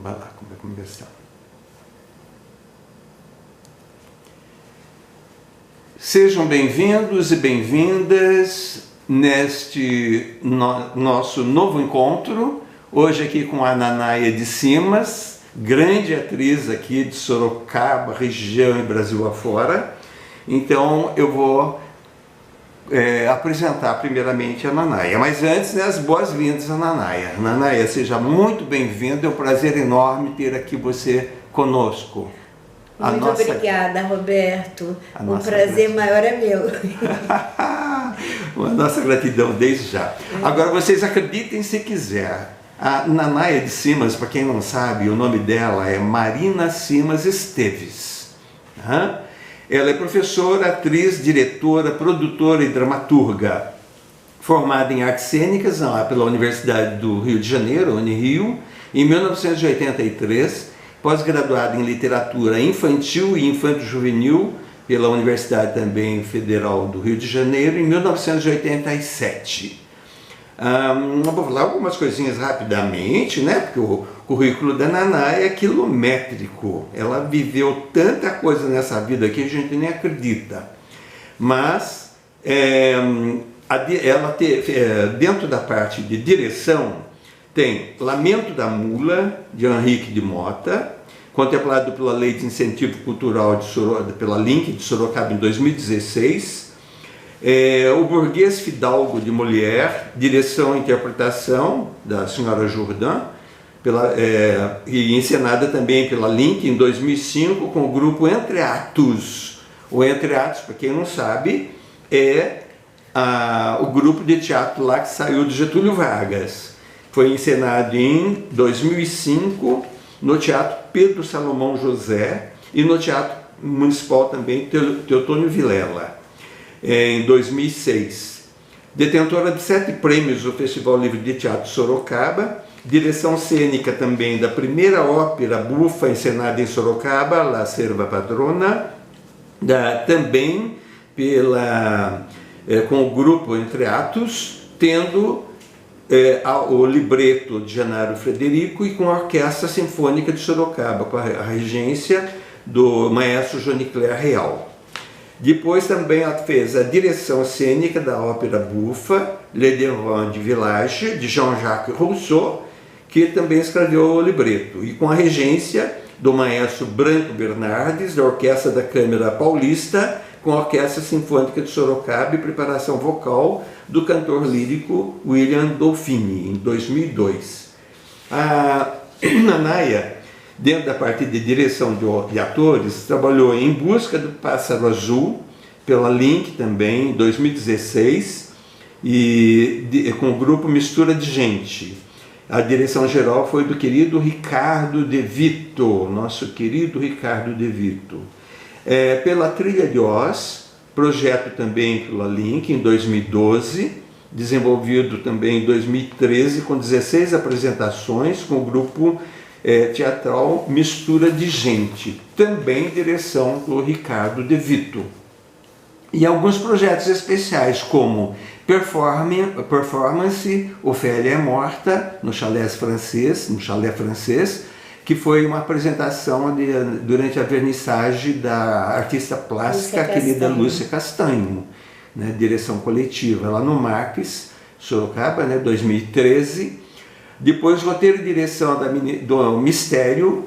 Vai lá, como é começar. Sejam bem-vindos e bem-vindas neste nosso novo encontro, hoje aqui com a Nanaia de Simas, grande atriz aqui de Sorocaba, região e Brasil afora. Então eu vou apresentar primeiramente a Nanaia, mas antes, as boas-vindas a Nanaia. Nanaia, seja muito bem-vinda, é um prazer enorme ter aqui você conosco. Muito obrigada, Roberto. Um prazer maior é meu. A nossa gratidão desde já. Agora, vocês acreditem se quiser, a Nanaia de Simas, para quem não sabe, o nome dela é Marina Simas Esteves. Ela é professora, atriz, diretora, produtora e dramaturga, formada em artes cênicas pela Universidade do Rio de Janeiro, Unirio, em 1983, pós-graduada em literatura infantil e infanto-juvenil pela Universidade também Federal do Rio de Janeiro, em 1987. Vou falar algumas coisinhas rapidamente, né? Porque o currículo da Nanaia é quilométrico. Ela viveu tanta coisa nessa vida que a gente nem acredita. Mas ela dentro da parte de direção tem Lamento da Mula, de Henrique de Mota, contemplado pela Lei de Incentivo Cultural pela LINC de Sorocaba em 2016. O Burguês Fidalgo de Molière, direção e interpretação da senhora Jourdan, e encenada também pela LINC em 2005 com o grupo Entre Atos. O Entre Atos, para quem não sabe, é o grupo de teatro lá que saiu de Getúlio Vargas. Foi encenado em 2005 no Teatro Pedro Salomão José e no Teatro Municipal também Teotônio Vilela, em 2006. Detentora de 7 prêmios do Festival Livre de Teatro Sorocaba, direção cênica também da primeira ópera bufa encenada em Sorocaba, La Serva Padrona, também com o grupo Entre Atos, tendo o libreto de Genaro Frederico e com a Orquestra Sinfônica de Sorocaba, com a regência do maestro Jonicler Real. Depois também ela fez a direção cênica da ópera bufa Le Devant du Village, de Jean-Jacques Rousseau, que também escreveu o libreto, e com a regência do maestro Branco Bernardes, da Orquestra da Câmara Paulista, com a Orquestra Sinfônica de Sorocaba e preparação vocal do cantor lírico William Dolfini, em 2002. A Nanaia, dentro da parte de direção de atores, trabalhou em Busca do Pássaro Azul, pela LINC também, em 2016, e com o grupo Mistura de Gente. A direção geral foi do querido Ricardo De Vito, nosso querido Ricardo De Vito. Pela Trilha de Oz, projeto também pela LINC em 2012, desenvolvido também em 2013 com 16 apresentações com o grupo teatral Mistura de Gente, também direção do Ricardo De Vito. E alguns projetos especiais como Performance Ofélia é Morta, no Chalé Francês, que foi uma apresentação durante a vernissage da artista plástica querida Lúcia Castanho, né, direção coletiva, lá no Marques, Sorocaba, 2013. Depois, roteiro e direção do Mistério,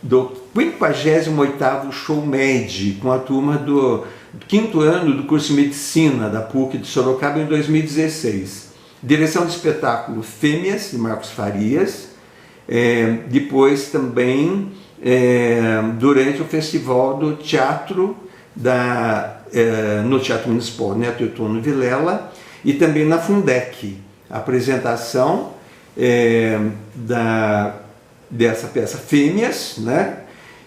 do 58º Show Med, com a turma do 5º ano do curso de Medicina da PUC de Sorocaba, em 2016. Direção de espetáculo Fêmeas, de Marcos Farias. Depois também durante o festival do teatro no Teatro Municipal Teotônio Vilela, e também na Fundec, a apresentação dessa peça Fêmeas, né?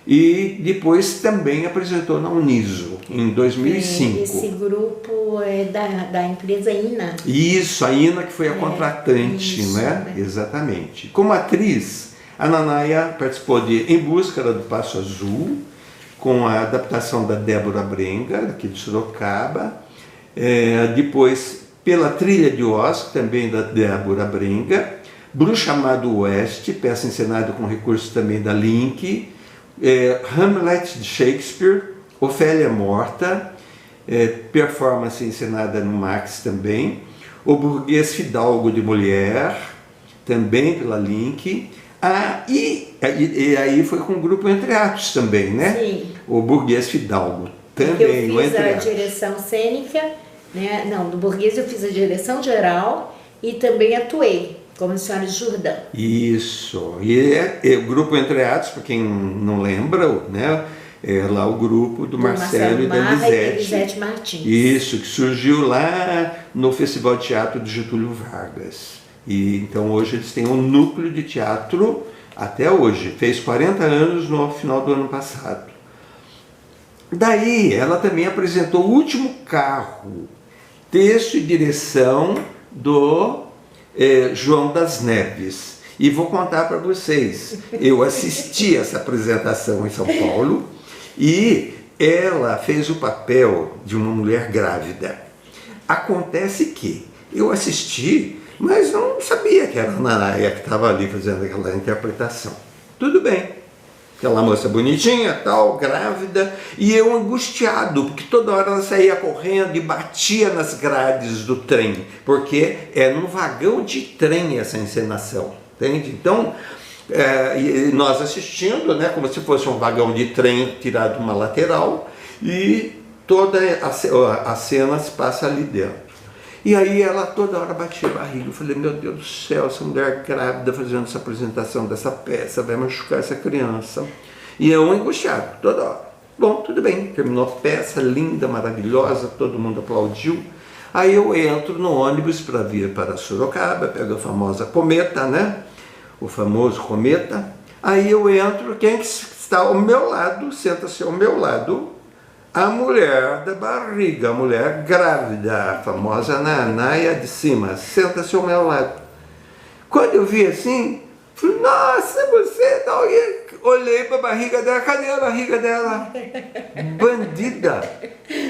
E depois também apresentou na Uniso, em 2005. Esse grupo é da empresa INA. Isso, a INA, que foi a contratante, isso, né? Exatamente. Como atriz, a Nanaia participou de Em Busca do Passo Azul, com a adaptação da Débora Brenga, aqui de Sorocaba. Depois, pela Trilha de Oz, também da Débora Brenga. Bruxa Má do Oeste, peça encenada com recursos também da Link, Hamlet de Shakespeare, Ofélia Morta, performance encenada no Max também, O Burguês Fidalgo de Molière, também pela Link, e aí foi com o grupo Entre Atos também, né? Sim. O Burguês Fidalgo também. Eu fiz a direção cênica, né? Não, do Burguês eu fiz a direção geral e também atuei como Senhora de Jordão. Isso, e o grupo Entre Atos, para quem não lembra, né? É lá o grupo do Marcelo e da Elisete Martins. Isso, que surgiu lá no Festival de Teatro de Getúlio Vargas. E então hoje eles têm um núcleo de teatro até hoje. Fez 40 anos no final do ano passado. Daí ela também apresentou O Último Carro, texto e direção do João das Neves. E vou contar para vocês, eu assisti essa apresentação em São Paulo e ela fez o papel de uma mulher grávida. Acontece que eu assisti, mas não sabia que era a Nanaia que estava ali fazendo aquela interpretação. Tudo bem, aquela moça bonitinha, tal, grávida, e eu angustiado, porque toda hora ela saía correndo e batia nas grades do trem, porque é num vagão de trem essa encenação, entende? Então, nós assistindo, né, como se fosse um vagão de trem tirado de uma lateral, e toda a cena se passa ali dentro. E aí ela toda hora batia a barriga. Eu falei, meu Deus do céu, essa mulher grávida fazendo essa apresentação dessa peça vai machucar essa criança. E eu angustiado, toda hora. Bom, tudo bem, terminou a peça, linda, maravilhosa, todo mundo aplaudiu. Aí eu entro no ônibus para vir para Sorocaba, pego a famosa cometa, né? O famoso cometa. Aí eu entro, quem está ao meu lado, senta-se ao meu lado, a mulher da barriga, a mulher grávida, a famosa Nanaia de cima, senta-se ao meu lado. Quando eu vi assim, falei, nossa, você tá aí. Olhei para a barriga dela, cadê a barriga dela? Bandida!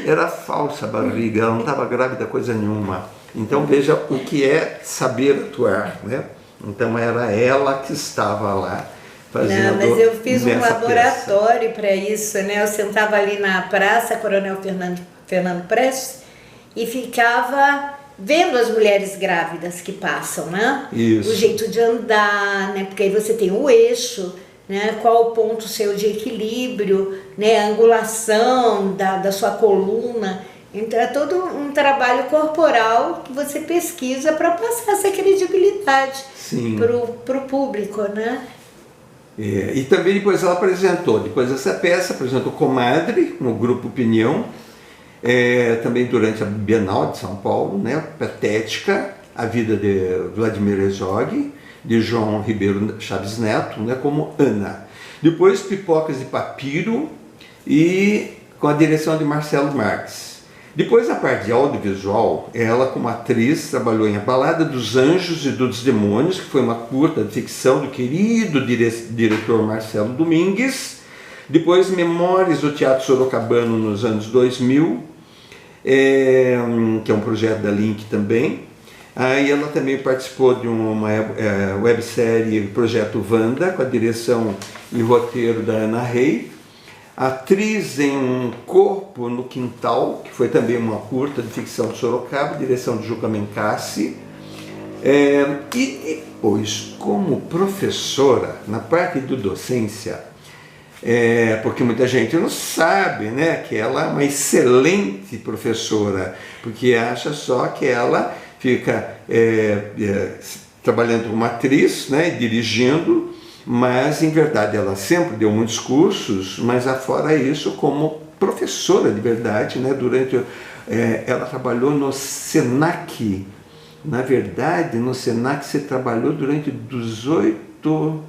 Era falsa a barriga, ela não estava grávida coisa nenhuma. Então veja o que é saber atuar, né? Então era ela que estava lá. Não, mas eu fiz um laboratório para isso, né? Eu sentava ali na praça Coronel Fernando Prestes e ficava vendo as mulheres grávidas que passam, né? Isso. O jeito de andar, né? Porque aí você tem o eixo, né? Qual o ponto seu de equilíbrio, né? A angulação da sua coluna. Então é todo um trabalho corporal que você pesquisa para passar essa credibilidade para o público, né? E também depois ela apresentou, depois dessa peça, apresentou Comadre no Grupo Opinião, também durante a Bienal de São Paulo, né? Patética, a vida de Vladimir Herzog, de João Ribeiro Chaves Neto, né? Como Ana. Depois Pipocas de Papiro e com a direção de Marcelo Marques. Depois, a parte de audiovisual, ela como atriz trabalhou em A Balada dos Anjos e dos Demônios, que foi uma curta de ficção do querido diretor Marcelo Domingues. Depois, Memórias do Teatro Sorocabano nos anos 2000, que é um projeto da Link também. Aí ela também participou de uma websérie Projeto Wanda, com a direção e roteiro da Ana Rey. Atriz em Um Corpo no Quintal, que foi também uma curta de ficção de Sorocaba, direção de Juca Mencassi. E depois, como professora, na parte do docência, porque muita gente não sabe, né, que ela é uma excelente professora, porque acha só que ela fica trabalhando como atriz, né, dirigindo, mas em verdade ela sempre deu muitos cursos, mas afora isso como professora de verdade, né? Ela trabalhou no Senac. Na verdade, no Senac você trabalhou durante 18,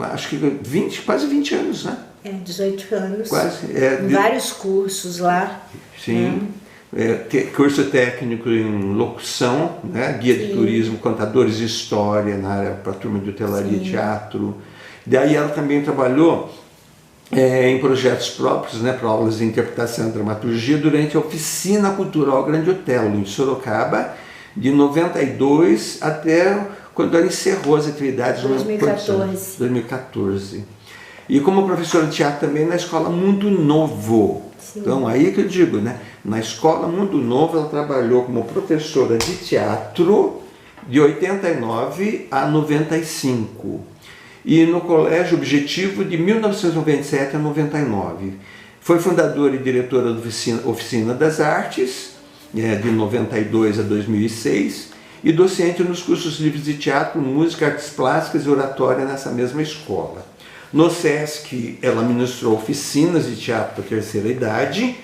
acho que quase 20 anos, né? 18 anos. Quase. Vários cursos lá. Sim. Curso técnico em locução, né? Guia de turismo, contadores de história na área para a turma de hotelaria e teatro. Daí ela também trabalhou em projetos próprios, né, para aulas de interpretação e dramaturgia durante a Oficina Cultural Grande Otelo, em Sorocaba, de 92 até quando ela encerrou as atividades 2014. 2014. E como professora de teatro também na Escola Mundo Novo. Sim. Então, aí que eu digo, né? Na Escola Mundo Novo, ela trabalhou como professora de teatro de 89 a 95. E no Colégio Objetivo de 1997 a 99. Foi fundadora e diretora da Oficina das Artes, de 92 a 2006, e docente nos cursos livres de teatro, música, artes plásticas e oratória nessa mesma escola. No SESC, ela ministrou oficinas de teatro para a terceira idade,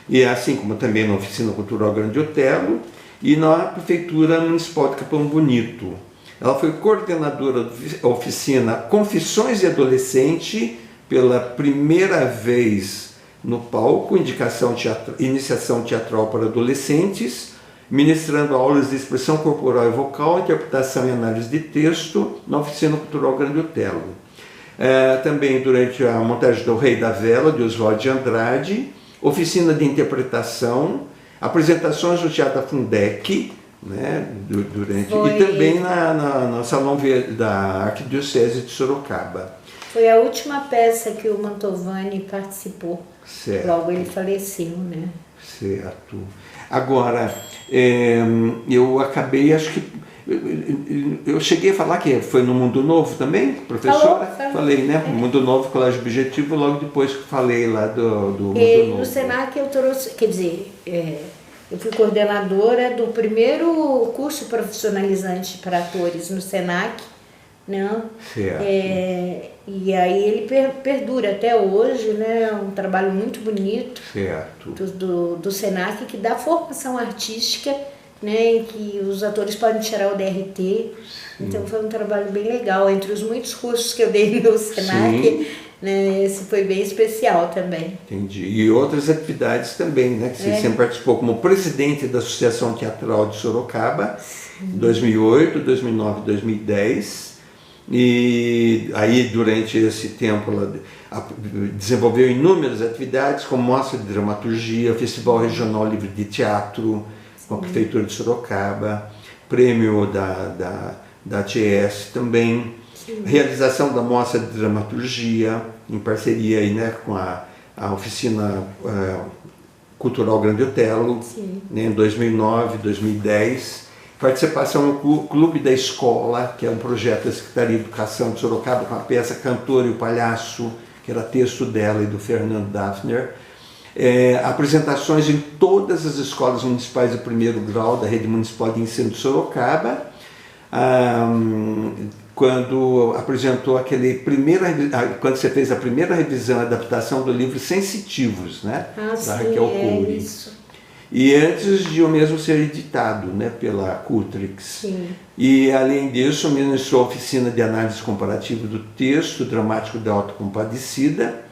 e assim como também na Oficina Cultural Grande Otelo, e na Prefeitura Municipal de Capão Bonito. Ela foi coordenadora da oficina Confissões de Adolescente, pela primeira vez no palco, iniciação teatral para adolescentes, ministrando aulas de expressão corporal e vocal, interpretação e análise de texto na Oficina Cultural Grande Otelo. Também durante a montagem do Rei da Vela, de Oswald de Andrade, oficina de interpretação, apresentações no Teatro da Fundec, né, e também no Salão da Arquidiocese de Sorocaba. Foi a última peça que o Mantovani participou. Certo. Logo ele faleceu, né? Certo. Agora, eu acabei, acho que eu cheguei a falar que foi no Mundo Novo também, professora? Falei, né? Mundo Novo, Colégio Objetivo, logo depois que falei lá do Mundo Novo. No Senac eu trouxe, quer dizer, eu fui coordenadora do primeiro curso profissionalizante para atores no Senac, né? Certo. E aí ele perdura até hoje, né? Um trabalho muito bonito. Certo. Do Senac, que dá formação artística, né, em que os atores podem tirar o DRT. Sim. Então foi um trabalho bem legal. Entre os muitos cursos que eu dei no Senac, né, esse foi bem especial também. Entendi. E outras atividades também, né, que você sempre participou como presidente da Associação Teatral de Sorocaba, em 2008, 2009, 2010. E aí, durante esse tempo, ela desenvolveu inúmeras atividades, como mostra de dramaturgia, Festival Regional Livre de Teatro, com a Prefeitura de Sorocaba, prêmio da ATS também, realização da Mostra de Dramaturgia, em parceria aí, né, com a Oficina Cultural Grande Otelo, né, em 2009, 2010. Participação no Clube da Escola, que é um projeto da Secretaria de Educação de Sorocaba, com a peça Cantor e o Palhaço, que era texto dela e do Fernando Daphner. Apresentações em todas as escolas municipais de primeiro grau da Rede Municipal de Ensino de Sorocaba, quando apresentou quando você fez a primeira revisão e adaptação do livro Sensitivos, né, da Raquel Cury. Isso. E antes de eu mesmo ser editado, né, pela Cultrix. Sim. E além disso, ministrou a oficina de análise comparativa do texto dramático da Autocompadecida,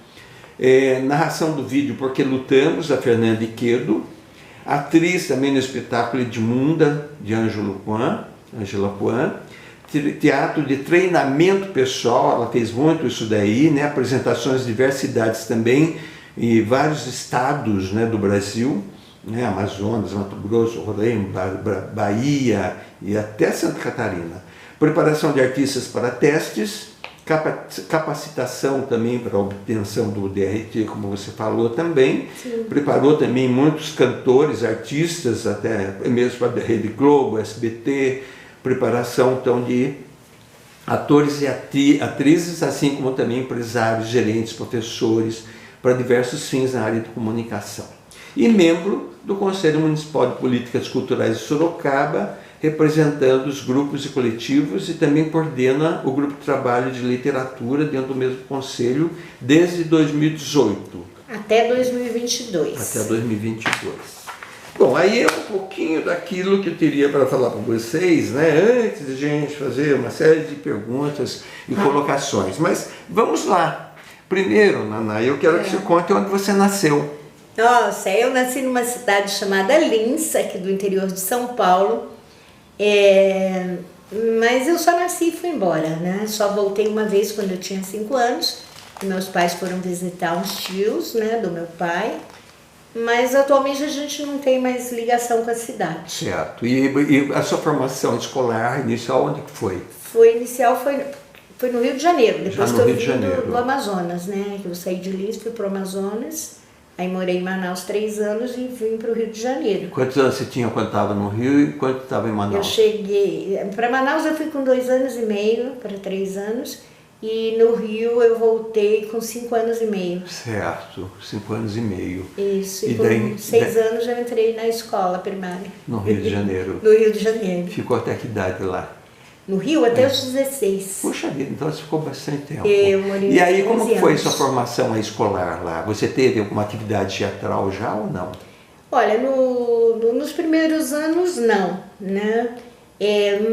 narração do vídeo Porque Lutamos, da Fernanda Iquedo, atriz também no espetáculo Edmunda, de Ângela Puan, teatro de treinamento pessoal, ela fez muito isso daí, né, apresentações de diversas cidades também, e vários estados, né, do Brasil, né, Amazonas, Mato Grosso, Roraima, Bahia e até Santa Catarina. Preparação de artistas para testes, capacitação também para a obtenção do DRT, como você falou também. Sim. Preparou também muitos cantores, artistas, até mesmo para a Rede Globo, SBT, preparação então de atores e atrizes, assim como também empresários, gerentes, professores, para diversos fins na área de comunicação. E membro do Conselho Municipal de Políticas Culturais de Sorocaba, representando os grupos e coletivos, e também coordena o grupo de trabalho de literatura dentro do mesmo conselho desde 2018. Até 2022. Até 2022. Bom, aí é um pouquinho daquilo que eu teria para falar para vocês, né, antes de a gente fazer uma série de perguntas e colocações. Mas vamos lá. Primeiro, Naná, eu quero que você conte onde você nasceu. Nossa, eu nasci numa cidade chamada Lins, aqui do interior de São Paulo, mas eu só nasci e fui embora, né? Só voltei uma vez quando eu tinha 5 anos, e meus pais foram visitar uns tios, né, do meu pai, mas atualmente a gente não tem mais ligação com a cidade. Certo. E a sua formação escolar inicial, onde que foi? Foi no Rio de Janeiro, depois que eu vim do Amazonas, né? Eu saí de Lins, fui para o Amazonas, aí morei em Manaus 3 anos e vim para o Rio de Janeiro. Quantos anos você tinha quando estava no Rio e quando estava em Manaus? Eu cheguei, para Manaus eu fui com 2 anos e meio, para 3 anos, e no Rio eu voltei com 5 anos e meio. Certo, 5 anos e meio. Isso, e com 6 anos eu entrei na escola primária. No Rio de Janeiro? No Rio de Janeiro. Ficou até que idade lá? No Rio até os 16. Puxa vida, então você ficou bastante tempo. Eu morei e aí, como foi anos. sua formação escolar lá? Você teve alguma atividade teatral já ou não? Olha, nos primeiros anos não, né?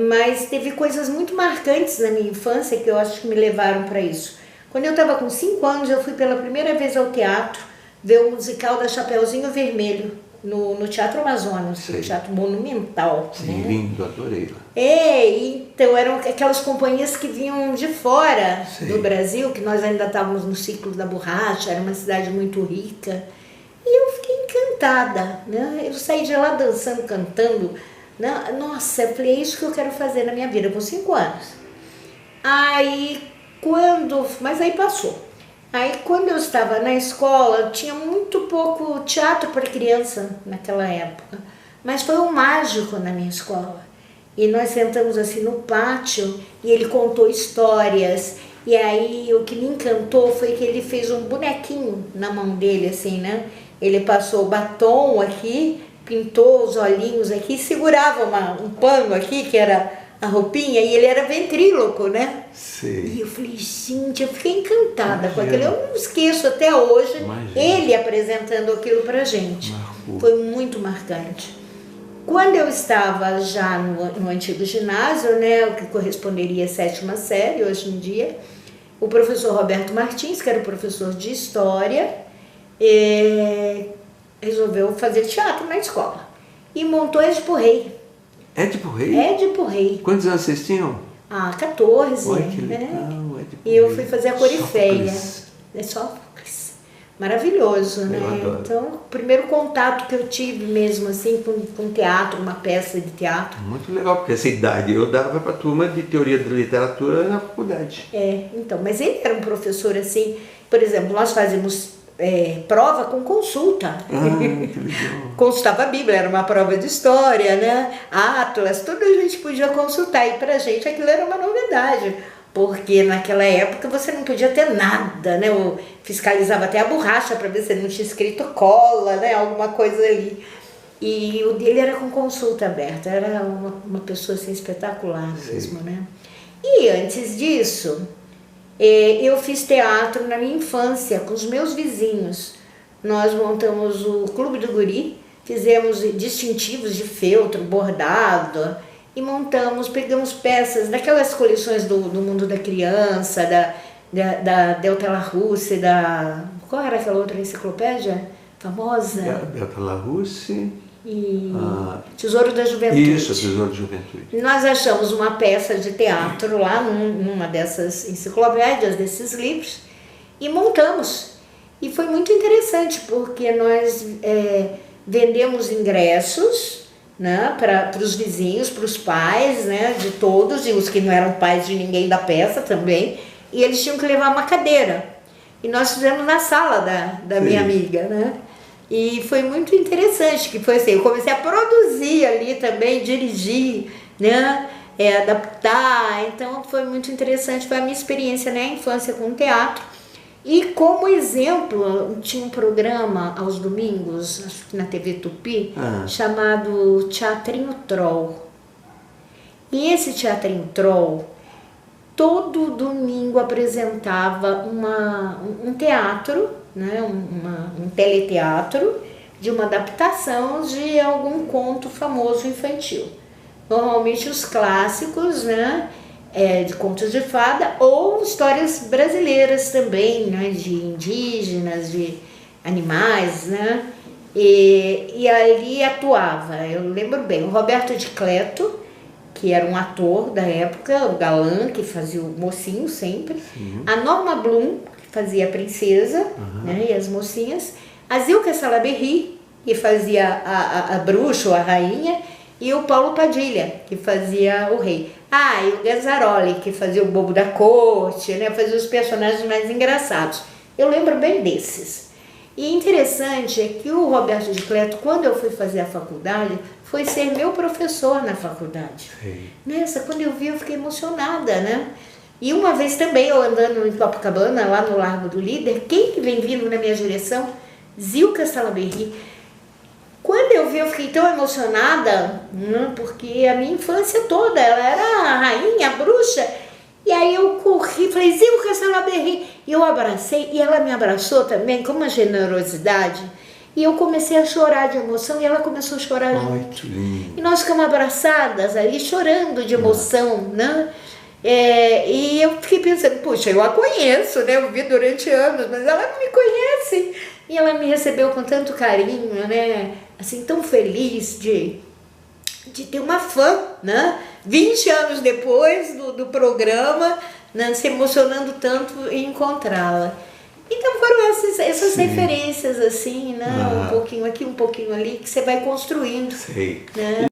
Mas teve coisas muito marcantes na minha infância que eu acho que me levaram para isso. Quando eu estava com 5 anos, eu fui pela primeira vez ao teatro ver o musical da Chapeuzinho Vermelho, no Teatro Amazonas, o Teatro Monumental. Sim, né? lindo, adorei lá. Então eram aquelas companhias que vinham de fora do Brasil, que nós ainda estávamos no ciclo da borracha, era uma cidade muito rica. E eu fiquei encantada, né? Eu saí de lá dançando, cantando. Né? Nossa, eu falei, é isso que eu quero fazer na minha vida, com 5 anos. Mas aí passou. Aí quando eu estava na escola, tinha muito pouco teatro para criança naquela época. Mas foi um mágico na minha escola. E nós sentamos assim no pátio e ele contou histórias. E aí o que me encantou foi que ele fez um bonequinho na mão dele, assim, né? Ele passou o batom aqui, pintou os olhinhos aqui, segurava um pano aqui, que era a roupinha, e ele era ventríloco, né? Sim. E eu falei, gente, eu fiquei encantada com aquilo. Eu não esqueço até hoje ele apresentando aquilo pra gente. Foi muito marcante. Quando eu estava já no antigo ginásio, né, o que corresponderia à 7ª série hoje em dia, o professor Roberto Martins, que era o professor de História, resolveu fazer teatro na escola. E montou Édipo Rei. Édipo Rei? Édipo Rei. Quantos anos vocês tinham? 14. Olha que legal, Édipo E eu fui fazer a Coriféia. Sófocles. Maravilhoso, né? Adoro. Então, o primeiro contato que eu tive mesmo, assim, com teatro, uma peça de teatro. Muito legal, porque essa idade eu dava para a turma de teoria da literatura na faculdade. Então, mas ele era um professor, assim, por exemplo, nós fazíamos prova com consulta. Que legal. Consultava a Bíblia, era uma prova de história, né? Atlas, tudo a gente podia consultar. E pra gente aquilo era uma novidade, porque naquela época você não podia ter nada, né? Eu fiscalizava até a borracha para ver se não tinha escrito cola, né? Alguma coisa ali. E o dele era com consulta aberta, era uma pessoa assim, espetacular mesmo, né? E antes disso, eu fiz teatro na minha infância com os meus vizinhos. Nós montamos o Clube do Guri, fizemos distintivos de feltro, bordado, e pegamos peças daquelas coleções do Mundo da Criança, da Delta Larousse, qual era aquela outra enciclopédia famosa? Delta Larousse e Tesouro da Juventude. Isso, Tesouro da Juventude. Nós achamos uma peça de teatro lá numa dessas enciclopédias, desses livros, e montamos. E foi muito interessante, porque nós vendemos ingressos, né, para os vizinhos, para os pais, né, de todos, e os que não eram pais de ninguém da peça também, e eles tinham que levar uma cadeira. E nós fizemos na sala da minha amiga, né? E foi muito interessante, que foi assim, eu comecei a produzir ali também, dirigir, né, adaptar, então foi muito interessante, foi a minha experiência na infância com teatro. E como exemplo, tinha um programa aos domingos, acho que na TV Tupi, chamado Teatrinho Troll. E esse Teatrinho Troll, todo domingo apresentava um teatro, né, um teleteatro de uma adaptação de algum conto famoso infantil. Normalmente os clássicos, né, de contos de fada, ou histórias brasileiras também, né, de indígenas, de animais, né, e ali atuava, eu lembro bem, o Roberto de Cleto, que era um ator da época, o galã, que fazia o mocinho sempre, a Norma Bloom, que fazia a princesa, né, e as mocinhas, A Zilka Salaberry, que fazia a bruxa ou a rainha, e o Paulo Padilha, que fazia o rei. E o Gazzaroli, que fazia o bobo da corte, né? Fazia os personagens mais engraçados. Eu lembro bem desses. E interessante é que o Roberto de Cleto, quando eu fui fazer a faculdade, foi ser meu professor na faculdade. Nessa, quando eu vi, eu fiquei emocionada, né? E uma vez também, eu andando em Copacabana, lá no Largo do Líder, quem que vem vindo na minha direção? Zilka Salaberry. Quando eu vi, eu fiquei tão emocionada, porque a minha infância toda, ela era a rainha, a bruxa. E aí eu corri, falei, Zilka Salaberry. E eu abracei, e ela me abraçou também com uma generosidade. E eu comecei a chorar de emoção, e ela começou a chorar junto. E nós ficamos abraçadas ali, chorando de emoção, né? E eu fiquei pensando, puxa, eu a conheço, né? Eu vi durante anos, mas ela não me conhece. E ela me recebeu com tanto carinho, né? Assim, tão feliz de ter uma fã, né? 20 anos depois do programa, né? Se emocionando tanto em encontrá-la. Então foram essas referências, assim, né? Um pouquinho aqui, um pouquinho ali, que você vai construindo. Né?